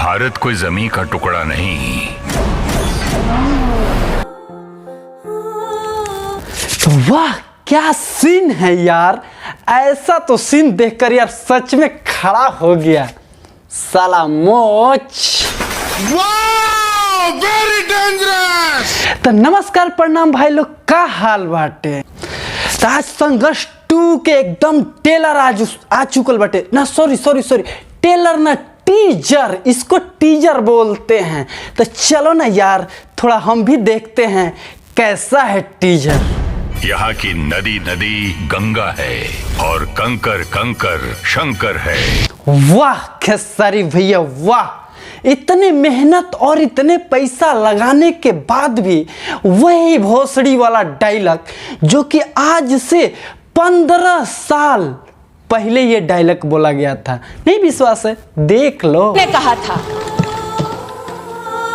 भारत कोई जमीन का टुकड़ा नहीं। वाह क्या सीन है यार, ऐसा तो सीन देखकर यार सच में खड़ा हो गया साला मोच। Very dangerous. तो नमस्कार प्रणाम भाई लोग, का हाल बाटे। तो आज संघर्ष 2 के एकदम टेलर आ चुकल बाटे ना, सॉरी टेलर ना टीजर, इसको टीजर बोलते हैं। तो चलो ना यार थोड़ा हम भी देखते हैं कैसा है टीजर। यहाँ की नदी नदी गंगा है और कंकर कंकर शंकर है। वाह खेसारी भैया वाह, इतने मेहनत और इतने पैसा लगाने के बाद भी वही भोसड़ी वाला डायलॉग जो कि आज से 15 साल पहले ये डायलॉग बोला गया था। नहीं विश्वास है, देख लो। ने कहा था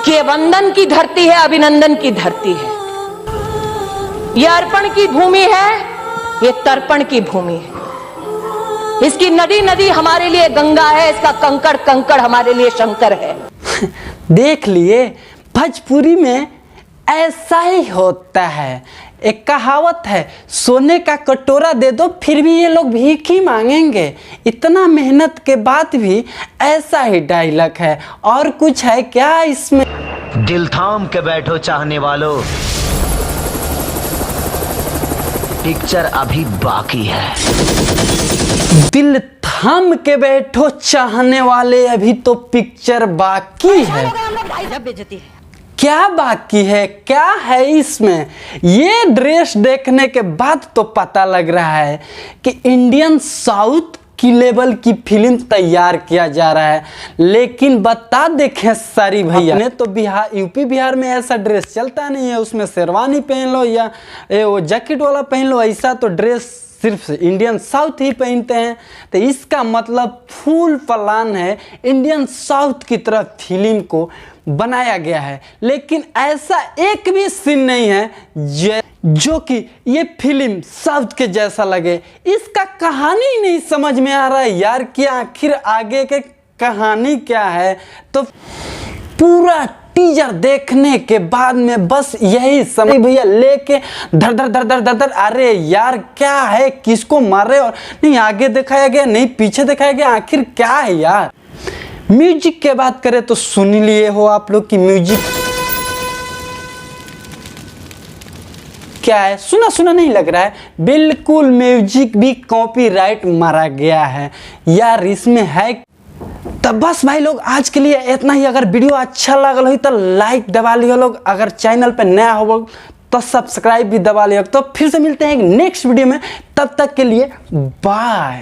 कि ये वंदन की धरती है, अभिनंदन की धरती है, ये अर्पण की भूमि है, ये तर्पण की भूमि है। इसकी नदी नदी हमारे लिए गंगा है, इसका कंकड़ कंकड़ हमारे लिए शंकर है। देख लिए, भोजपुरी में ऐसा ही होता है। एक कहावत है, सोने का कटोरा दे दो फिर भी ये लोग भीख ही मांगेंगे। इतना मेहनत के बाद भी ऐसा ही डायलॉग है। और कुछ है क्या इसमें? दिल थाम के बैठो चाहने वालों, पिक्चर अभी बाकी है। दिल थाम के बैठो चाहने वाले, अभी तो पिक्चर बाकी है। क्या बाकी है, क्या है इसमें? ये ड्रेस देखने के बाद तो पता लग रहा है कि इंडियन साउथ की लेवल की फिल्म तैयार किया जा रहा है। लेकिन बता देखें सारी भैया ने तो यूपी बिहार में ऐसा ड्रेस चलता नहीं है। उसमें शेरवानी पहन लो या वो जैकेट वाला पहन लो, ऐसा तो ड्रेस सिर्फ इंडियन साउथ ही पहनते हैं। तो इसका मतलब फुल प्लान है इंडियन साउथ की तरफ फिल्म को बनाया गया है। लेकिन ऐसा एक भी सीन नहीं है जो कि ये फिल्म साउथ के जैसा लगे। इसका कहानी नहीं समझ में आ रहा है यार कि आखिर आगे के कहानी क्या है। तो पूरा टीजर देखने के बाद में बस यही समझ भैया लेके धर धर धर धर धर धर, अरे यार क्या है, किसको मार रहे, और नहीं आगे दिखाया गया नहीं पीछे दिखाया गया, आखिर क्या है यार। म्यूजिक की बात करें तो सुन लिए हो आप लोग की म्यूजिक क्या है, सुना सुना नहीं लग रहा है। बिल्कुल म्यूजिक भी कॉपीराइट मारा गया है यार, इसमें है। तो बस भाई लोग आज के लिए इतना ही। अगर वीडियो अच्छा लगल हो तो लाइक दबा लियो लोग, अगर चैनल पे नया हो तो सब्सक्राइब भी दबा लियो। तो फिर से मिलते हैं एक नेक्स्ट वीडियो में, तब तक के लिए बाय।